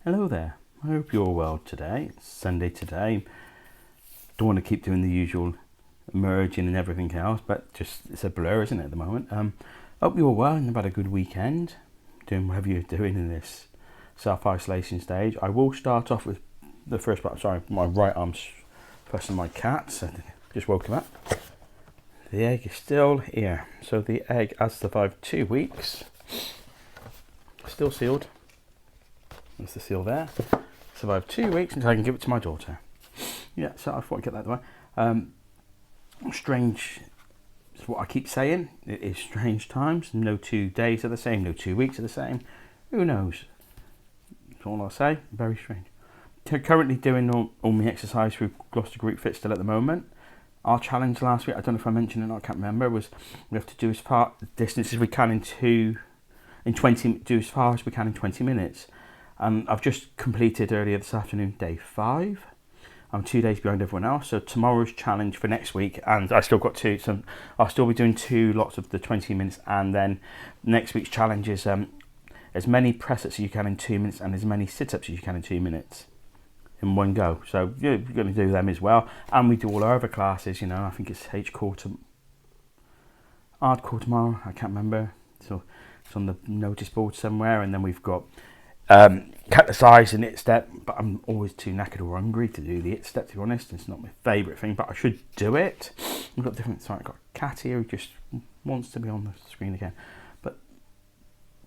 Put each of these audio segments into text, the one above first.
Hello there. I hope you're well today. It's Sunday today. Don't want to keep doing the usual merging and everything else, but just it's a blur, isn't it, at the moment? Hope you're well and have had a good weekend, doing whatever you're doing in this self-isolation stage. I will start off with the first part. Sorry, my right arm's pressing my cat, so just woke him up. The egg is still here. So the egg has survived 2 weeks. Still sealed. There's the seal there. Survived 2 weeks until I can give it to my daughter. Yeah, so I thought I'd get that away. Strange is what I keep saying. It is strange times. No 2 days are the same. No 2 weeks are the same. Who knows? That's all I'll say. Very strange. Currently doing all my exercise through Gloucester Group Fit still at the moment. Our challenge last week, I don't know if I mentioned it or not, I can't remember, was we have to do as far distance as we can do as far as we can in 20 minutes. I've just completed earlier this afternoon day 5. I'm 2 days behind everyone else. So tomorrow's challenge for next week, and I still got I'll still be doing 2 lots of the 20 minutes, and then next week's challenge is as many press ups as you can in 2 minutes and as many sit ups as you can in 2 minutes in one go. So you're going to do them as well, and we do all our other classes. You know, I think it's hardcore tomorrow. I can't remember. So it's on the notice board somewhere, and then we've got cut the size and it step, but I'm always too knackered or hungry to do the it step, to be honest. It's not my favourite thing, but I should do it. I've got I've got a cat here who just wants to be on the screen again, but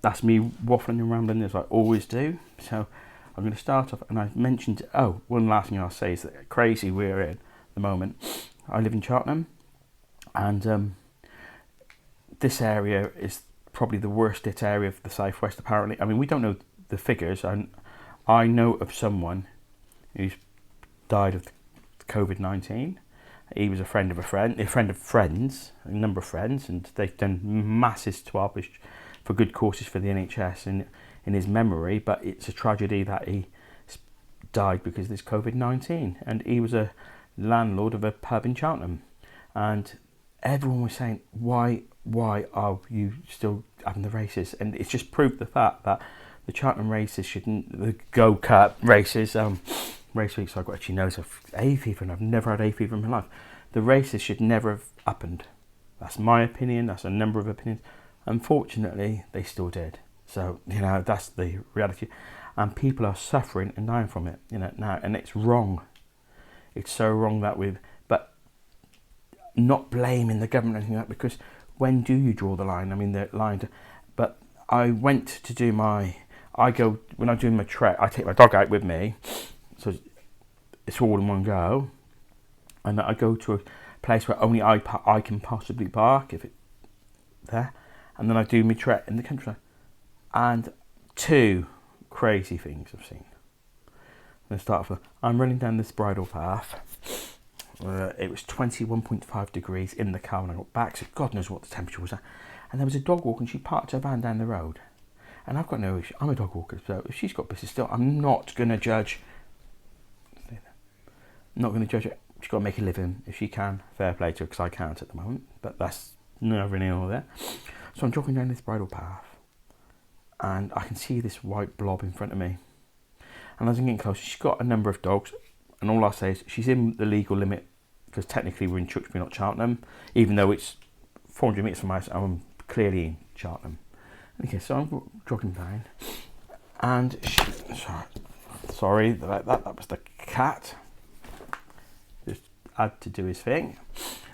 that's me waffling and rambling as I always do. So I'm going to start off, and I mentioned, one last thing I'll say is that crazy we're in at the moment. I live in Cheltenham, and this area is probably the worst hit area of the southwest, apparently. I mean, we don't know the figures. I know of someone who's died of COVID-19. He was a friend of a friend, a number of friends, and they've done massive swabbage for good causes for the NHS in his memory. But it's a tragedy that he died because of this COVID-19. And he was a landlord of a pub in Cheltenham, and everyone was saying, why are you still having the races? And it's just proved the fact that the Cheltenham races the go-kart races, race weeks, I've got actually knows of hay fever, and I've never had hay fever in my life. The races should never have happened. That's my opinion. That's a number of opinions. Unfortunately, they still did. So, you know, that's the reality. And people are suffering and dying from it, you know, now. And it's wrong. It's so wrong that but not blaming the government or anything like that, because when do you draw the line? I mean, the line. But I went to do when I'm doing my trek, I take my dog out with me, so it's all in one go, and I go to a place where only I can possibly park if it's there, and then I do my trek in the country. And 2 crazy things I've seen. I'm going to start off. I'm running down this bridle path. It was 21.5 degrees in the car when I got back, so God knows what the temperature was at. And there was a dog walker, and she parked her van down the road. And I've got no issue. I'm a dog walker, so if she's got business still, I'm not going to judge. I'm not going to judge it. She's got to make a living. If she can, fair play to her, because I can't at the moment. But that's never near all there. So I'm jogging down this bridle path, and I can see this white blob in front of me. And as I'm getting closer, she's got a number of dogs, and all I'll say is she's in the legal limit, because technically we're in Tewkesbury, not Cheltenham, even though it's 400 metres from my house. I'm clearly in Cheltenham. Okay, so I'm jogging down, and sorry, that was the cat. Just had to do his thing.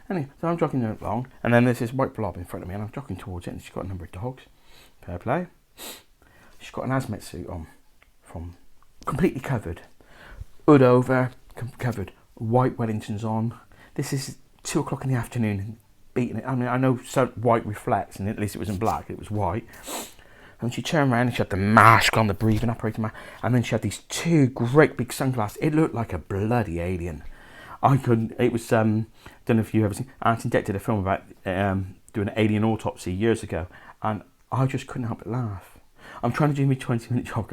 Anyway, so I'm jogging along, and then there's this white blob in front of me, and I'm jogging towards it, and she's got a number of dogs. Fair play. She's got an hazmat suit on, completely covered, hood over, covered, white Wellingtons on. This is 2:00 in the afternoon. Beating it. I mean, I know white reflects, and at least it wasn't black, it was white. And she turned around and she had the mask on, the breathing apparatus mask, and then she had these 2 great big sunglasses. It looked like a bloody alien. It was, don't know if you've ever seen, Anton Deck did a film about doing an alien autopsy years ago, and I just couldn't help but laugh. I'm trying to do my 20-minute jog,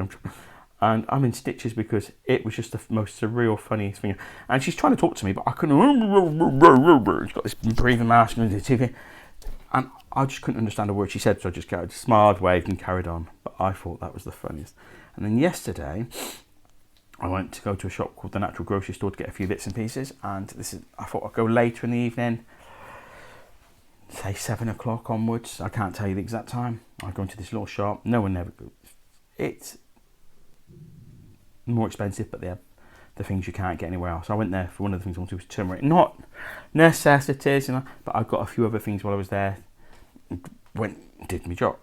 and I'm in stitches because it was just the most surreal, funniest thing. And she's trying to talk to me, but I couldn't. She's got this breathing mask and the TV, and I just couldn't understand a word she said. So I just smiled, waved, and carried on. But I thought that was the funniest. And then yesterday, I went to go to a shop called the Natural Grocery Store to get a few bits and pieces. And I thought I'd go later in the evening, say 7 o'clock onwards. I can't tell you the exact time. I go into this little shop. No one ever goes. It's more expensive, but they have the things you can't get anywhere else. I went there for one of the things I wanted was turmeric. Not necessities, but I got a few other things while I was there. Did my job.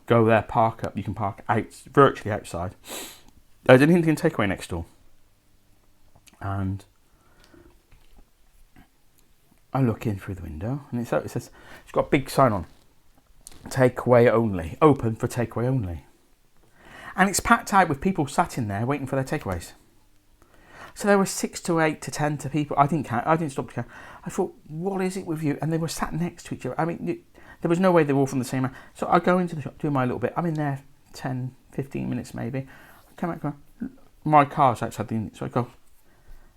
Go there, park up. You can park virtually outside. There's an Indian takeaway next door. And I look in through the window, and it says, it's got a big sign on. Takeaway only. Open for takeaway only. And it's packed out with people sat in there waiting for their takeaways. So there were 6 to 8 to 10 to people. I didn't count. I didn't stop to count. I thought, what is it with you? And they were sat next to each other. I mean, there was no way they were all from the same house. So I go into the shop, do my little bit. I'm in there 10, 15 minutes maybe. I come out, my car's outside so I go.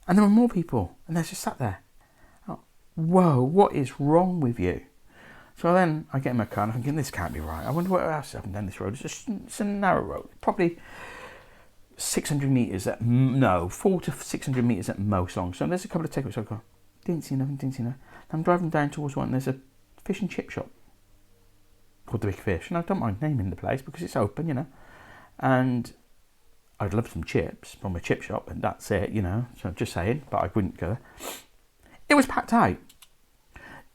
And there were more people. And they're just sat there. Oh, whoa, what is wrong with you? So then I get in my car and I'm thinking, this can't be right. I wonder what else is up and down this road. It's a narrow road. Probably 600 metres 400 to 600 metres at most long. So there's a couple of takeaways. So I go, didn't see nothing. I'm driving down towards one and there's a fish and chip shop called The Big Fish. And I don't mind naming the place because it's open, And I'd love some chips from a chip shop and that's it, So I'm just saying, but I wouldn't go there. It was packed out.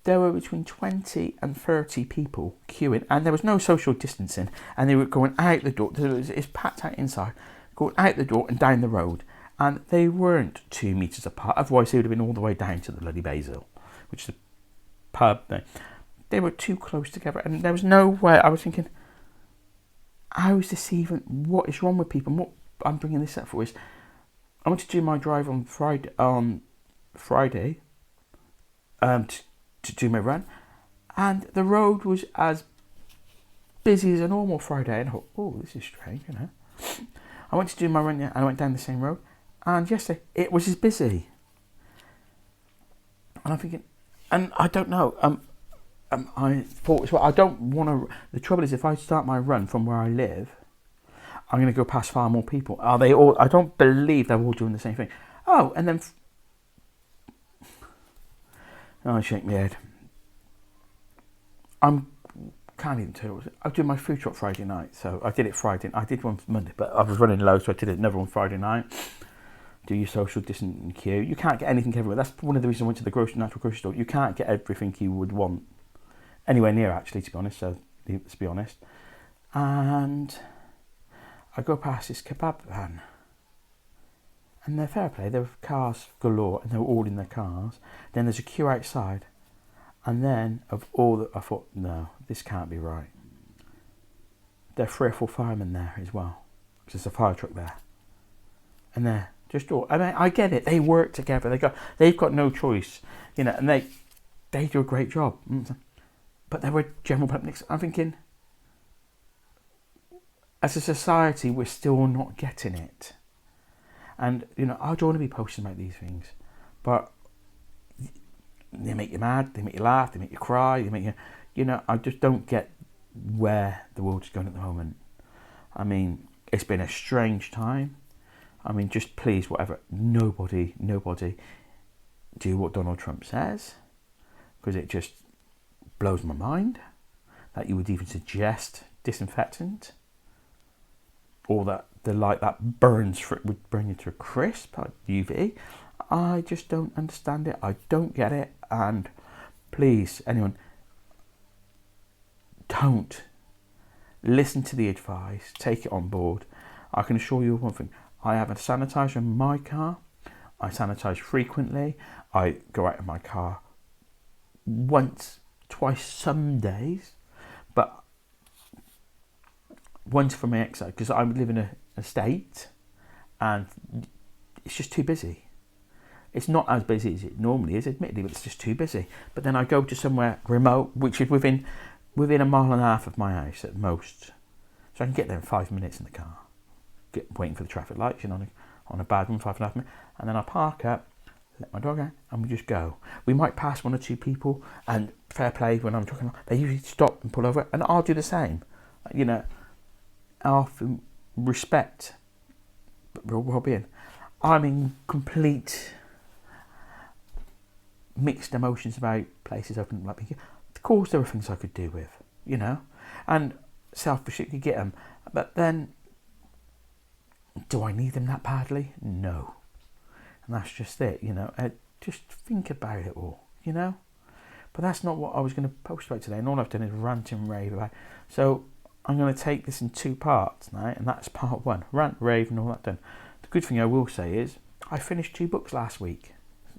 There were between 20 and 30 people queuing and there was no social distancing and they were going out the door. It's packed out inside, going out the door and down the road. And they weren't 2 metres apart, otherwise they would have been all the way down to the bloody Basil, which is a pub there. They were too close together and there was no way. I was thinking, how is this even, what is wrong with people? And what I'm bringing this up for is, I went to do my drive on Friday, to do my run, and the road was as busy as a normal Friday, and I thought, oh, this is strange, I went to do my run and I went down the same road, and yesterday it was as busy, and I'm thinking, and I don't know, I thought as well, I don't want to, the trouble is if I start my run from where I live, I'm going to go past far more people. Are they all, I don't believe they're all doing the same thing. Oh, and then I shake my head. Can't even tell you. I did my food truck Friday night, so I did it Friday. I did one Monday, but I was running low, so I did another one Friday night. Do your social distancing queue. You can't get anything everywhere. That's one of the reasons I went to the natural grocery store. You can't get everything you would want anywhere near, actually, to be honest. So let's be honest. And I go past this kebab van. And they're fair play, there were cars galore and they were all in their cars. Then there's a queue outside. And then I thought, no, this can't be right. There are 3 or 4 firemen there as well. Because there's a fire truck there. And they're just all, I mean, I get it, they work together, they've got no choice. And they do a great job. But there were general publics. I'm thinking, as a society, we're still not getting it. And, I don't want to be posting about these things, but they make you mad, they make you laugh, they make you cry, they make you, I just don't get where the world is going at the moment. I mean, it's been a strange time. I mean, just please, whatever, nobody do what Donald Trump says, because it just blows my mind that you would even suggest disinfectant, or that the light that burns would burn you to a crisp, like UV. I just don't understand it. I don't get it. And please, anyone, don't listen to the advice. Take it on board. I can assure you of one thing. I have a sanitizer in my car. I sanitize frequently. I go out of my car once, twice some days, but once for my exercise, because I live in a estate and it's just too busy. It's not as busy as it normally is, admittedly, but it's just too busy. But then I go to somewhere remote, which is within a mile and a half of my house at most. So I can get there in 5 minutes in the car, waiting for the traffic lights, on a bad one, 5.5 minutes. And then I park up, let my dog out, and we just go. We might pass 1 or 2 people, and fair play, when I'm talking, they usually stop and pull over, and I'll do the same. of respect, but real well-being. I'm in complete mixed emotions about places opening up. Of course, there are things I could do with, and selfishly could get them, but then, do I need them that badly? No, and that's just it. Just think about it all. But that's not what I was going to post about today, and all I've done is rant and rave about. So I'm going to take this in 2 parts now, and that's part 1, rant, rave, and all that done. The good thing I will say is I finished 2 books last week.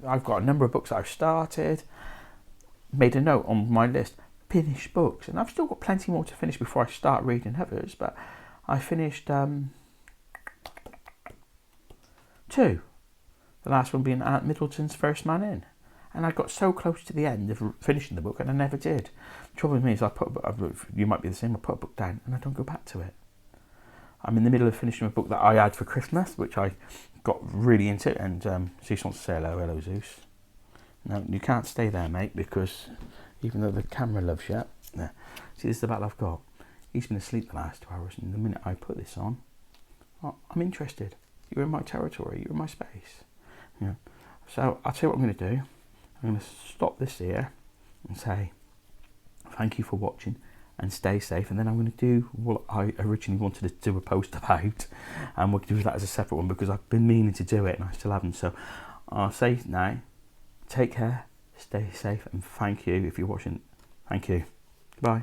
I've got a number of books that I've started, made a note on my list, finished books, and I've still got plenty more to finish before I start reading others, but I finished 2. The last one being Ant Middleton's First Man In. And I got so close to the end of finishing the book, and I never did. The trouble with me is you might be the same, I put a book down and I don't go back to it. I'm in the middle of finishing a book that I had for Christmas, which I got really into, and Zeus wants to say hello. Hello, Zeus. No, you can't stay there, mate, because even though the camera loves you, see, this is the battle I've got. He's been asleep the last 2 hours, and the minute I put this on, I'm interested. You're in my territory, you're in my space. Yeah. So I'll tell you what I'm going to do. I'm going to stop this here and say thank you for watching and stay safe, and then I'm going to do what I originally wanted to do a post about, and we'll do that as a separate one because I've been meaning to do it and I still haven't. So I'll say now, take care, stay safe, and thank you if you're watching. Thank you. Goodbye.